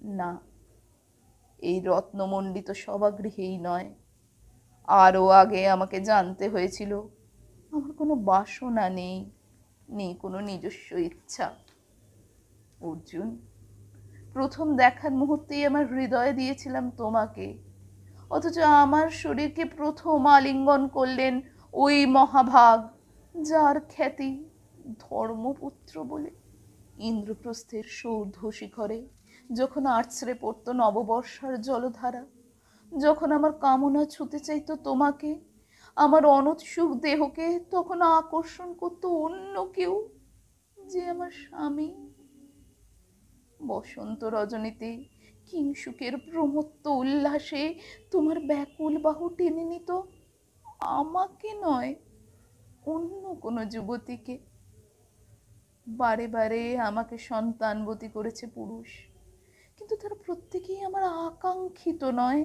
না, এই রত্নমণ্ডিত সভাগৃহেই নয়, আরও আগে আমাকে জানতে হয়েছিল আমার কোনো বাসনা নেই, নেই কোনো নিজস্ব ইচ্ছা। অর্জুন, প্রথম দেখার মুহূর্তেই আমার হৃদয় দিয়েছিলাম তোমাকে, অথচ আমার শরীরকে প্রথম আলিঙ্গন করলেন ওই মহাভাগ, যার খ্যাতি ধর্মপুত্র বলে। ইন্দ্রপ্রস্থের সৌধ শিখরে যখন আছড়ে পড়তো নববর্ষার জলধারা, যখন আমার কামনা ছুতে চাইতো তোমাকে, আমার অনুৎসুক দেহকে তখন আকর্ষণ করতো অন্য কেউ, যে আমার স্বামী। বসন্ত রজনীতে কিংসুকের প্রমত্ত উল্লাসে তোমার ব্যাকুল বাহু টেনে নিত আমাকে নয়, অন্য কোনো যুবতীকে। বারে বারে আমাকে সন্তানবতী করেছে পুরুষ, কিন্তু তারা প্রত্যেকেই আমার আকাঙ্ক্ষিত নয়।